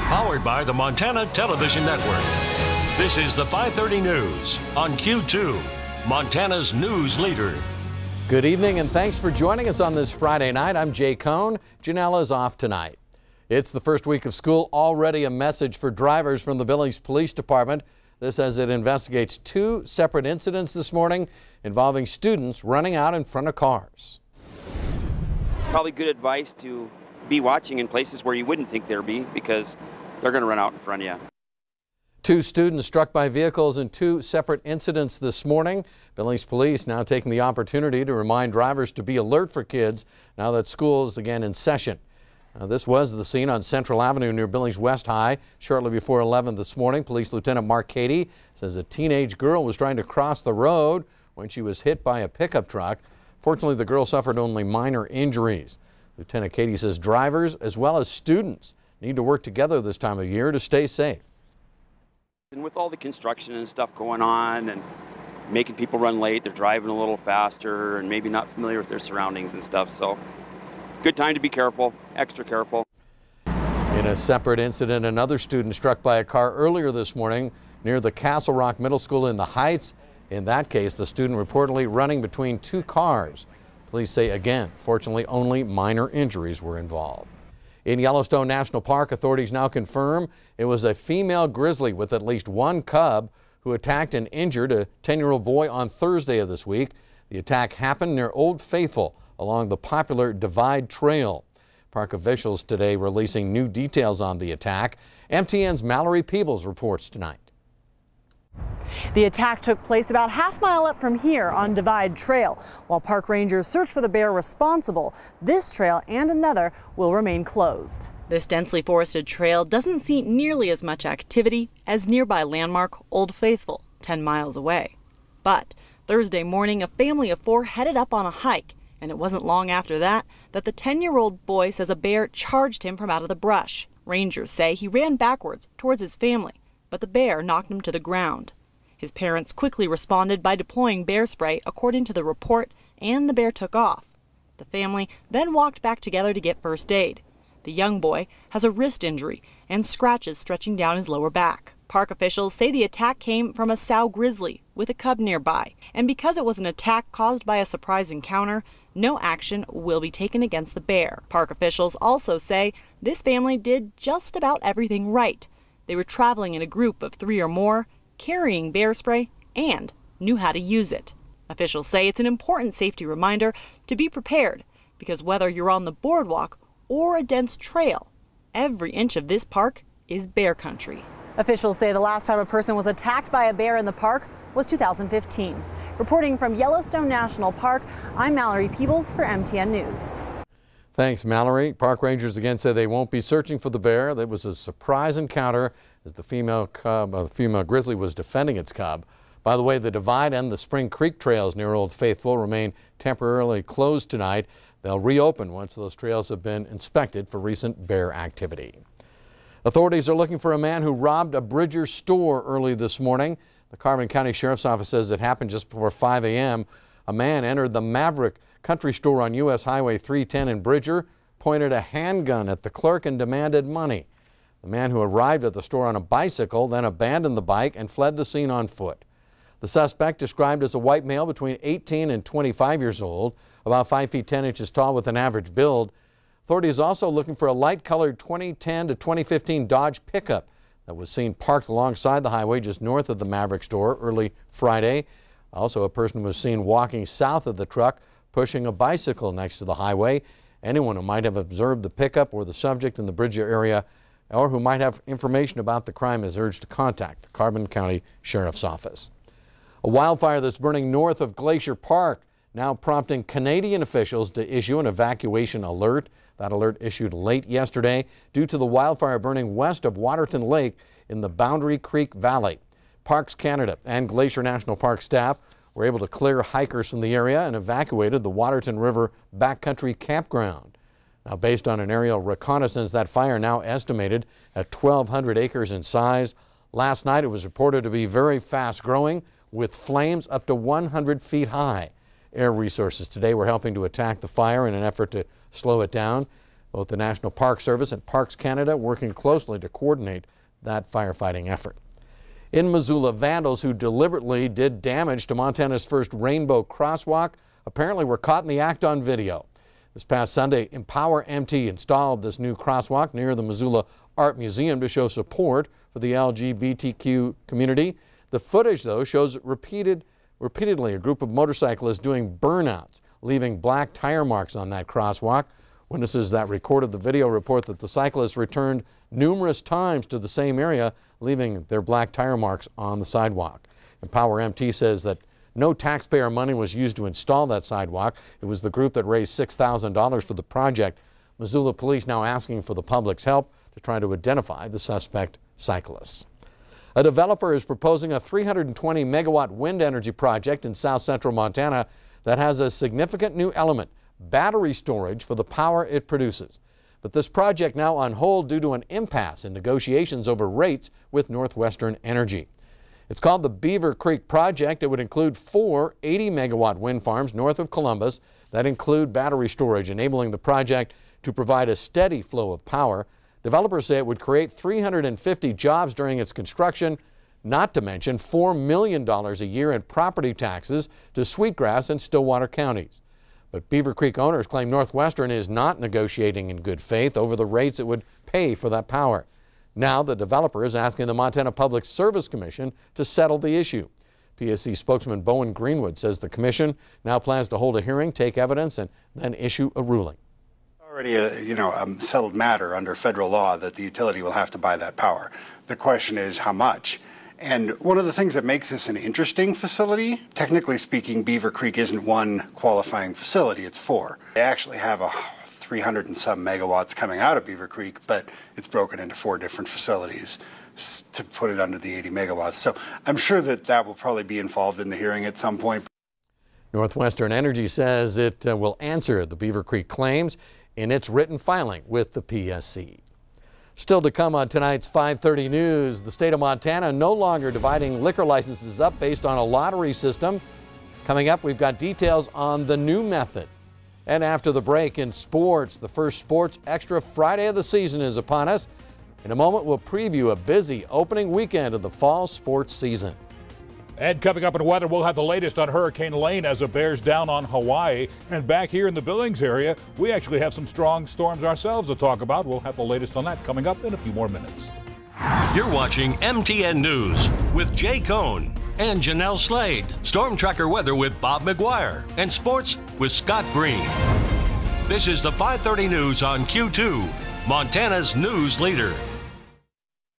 Powered by the Montana Television Network. This is the 5:30 News on Q2, Montana's news leader. Good evening and thanks for joining us on this Friday night. I'm Jay Kohn. Janella's off tonight. It's the first week of school, already a message for drivers from the Billings Police Department. This as it investigates two separate incidents this morning involving students running out in front of cars. Probably good advice to be watching in places where you wouldn't think there'd be, because they're going to run out in front of you. Two students struck by vehicles in two separate incidents this morning. Billings Police now taking the opportunity to remind drivers to be alert for kids now that school is again in session. This was the scene on Central Avenue near Billings West High shortly before 11 this morning. Police Lieutenant Mark Cady says a teenage girl was trying to cross the road when she was hit by a pickup truck. Fortunately, the girl suffered only minor injuries. Lieutenant Cady says drivers as well as students need to work together this time of year to stay safe. And with all the construction and stuff going on and making people run late, they're driving a little faster and maybe not familiar with their surroundings and stuff. So good time to be careful, extra careful. In a separate incident, another student struck by a car earlier this morning near the Castle Rock Middle School in the Heights. In that case, the student reportedly running between two cars. Police say again, fortunately, only minor injuries were involved. In Yellowstone National Park, authorities now confirm it was a female grizzly with at least one cub who attacked and injured a 10-year-old boy on Thursday of this week. The attack happened near Old Faithful along the popular Divide Trail. Park officials today releasing new details on the attack. MTN's Mallory Peebles reports tonight. The attack took place about half-mile up from here on Divide Trail. While park rangers search for the bear responsible, this trail and another will remain closed. This densely forested trail doesn't see nearly as much activity as nearby landmark Old Faithful, 10 miles away. But Thursday morning, a family of four headed up on a hike, and it wasn't long after that the 10-year-old boy says a bear charged him from out of the brush. Rangers say he ran backwards towards his family, but the bear knocked him to the ground. His parents quickly responded by deploying bear spray, according to the report, and the bear took off. The family then walked back together to get first aid. The young boy has a wrist injury and scratches stretching down his lower back. Park officials say the attack came from a sow grizzly with a cub nearby, and because it was an attack caused by a surprise encounter, no action will be taken against the bear. Park officials also say this family did just about everything right. They were traveling in a group of 3 or more, carrying bear spray, and knew how to use it. Officials say it's an important safety reminder to be prepared, because whether you're on the boardwalk or a dense trail, every inch of this park is bear country. Officials say the last time a person was attacked by a bear in the park was 2015. Reporting from Yellowstone National Park, I'm Mallory Peebles for MTN News. Thanks, Mallory. Park rangers again say they won't be searching for the bear. That was a surprise encounter as the female grizzly was defending its cub. By the way, the Divide and the Spring Creek trails near Old Faithful remain temporarily closed tonight. They'll reopen once those trails have been inspected for recent bear activity. Authorities are looking for a man who robbed a Bridger store early this morning. The Carbon County Sheriff's Office says it happened just before 5 a.m. A man entered the Maverick Country Store on U.S. Highway 310 in Bridger, pointed a handgun at the clerk and demanded money. The man, who arrived at the store on a bicycle, then abandoned the bike and fled the scene on foot. The suspect, described as a white male between 18 and 25 years old, about 5 feet 10 inches tall with an average build. Authorities also looking for a light-colored 2010 to 2015 Dodge pickup that was seen parked alongside the highway just north of the Maverick store early Friday. Also, a person was seen walking south of the truck, pushing a bicycle next to the highway. Anyone who might have observed the pickup or the subject in the Bridger area or who might have information about the crime is urged to contact the Carbon County Sheriff's Office. A wildfire that's burning north of Glacier Park now prompting Canadian officials to issue an evacuation alert. That alert issued late yesterday due to the wildfire burning west of Waterton Lake in the Boundary Creek Valley. Parks Canada and Glacier National Park staff were able to clear hikers from the area and evacuated the Waterton River Backcountry Campground. Now, based on an aerial reconnaissance, that fire now estimated at 1,200 acres in size. Last night it was reported to be very fast growing with flames up to 100 feet high. Air resources today were helping to attack the fire in an effort to slow it down. Both the National Park Service and Parks Canada working closely to coordinate that firefighting effort. In Missoula, vandals who deliberately did damage to Montana's first rainbow crosswalk apparently were caught in the act on video. This past Sunday, Empower MT installed this new crosswalk near the Missoula Art Museum to show support for the LGBTQ community. The footage, though, shows repeatedly a group of motorcyclists doing burnouts, leaving black tire marks on that crosswalk. Witnesses that recorded the video report that the cyclists returned numerous times to the same area, leaving their black tire marks on the sidewalk. Empower MT says that no taxpayer money was used to install that sidewalk. It was the group that raised $6,000 for the project. Missoula police now asking for the public's help to try to identify the suspect cyclists. A developer is proposing a 320 megawatt wind energy project in south central Montana that has a significant new element: battery storage for the power it produces. But this project now on hold due to an impasse in negotiations over rates with Northwestern Energy. It's called the Beaver Creek Project. It would include 4 80-megawatt wind farms north of Columbus that include battery storage, enabling the project to provide a steady flow of power. Developers say it would create 350 jobs during its construction, not to mention $4 million a year in property taxes to Sweetgrass and Stillwater counties. But Beaver Creek owners claim Northwestern is not negotiating in good faith over the rates it would pay for that power. Now the developer is asking the Montana Public Service Commission to settle the issue. PSC spokesman Bowen Greenwood says the commission now plans to hold a hearing, take evidence, and then issue a ruling. Already a settled matter under federal law that the utility will have to buy that power. The question is how much. And one of the things that makes this an interesting facility, technically speaking, Beaver Creek isn't one qualifying facility, it's 4. They actually have 300 and some megawatts coming out of Beaver Creek, but it's broken into 4 different facilities to put it under the 80 megawatts. So I'm sure that will probably be involved in the hearing at some point. Northwestern Energy says it will answer the Beaver Creek claims in its written filing with the PSC. Still to come on tonight's 5:30 News, the state of Montana no longer dividing liquor licenses up based on a lottery system. Coming up, we've got details on the new method. And after the break in sports, the first Sports Extra Friday of the season is upon us. In a moment, we'll preview a busy opening weekend of the fall sports season. And coming up in weather, we'll have the latest on Hurricane Lane as it bears down on Hawaii. And back here in the Billings area, we actually have some strong storms ourselves to talk about. We'll have the latest on that coming up in a few more minutes. You're watching MTN News with Jay Kohn and Janelle Slade. Storm Tracker weather with Bob McGuire. And sports with Scott Green. This is the 5:30 News on Q2, Montana's news leader.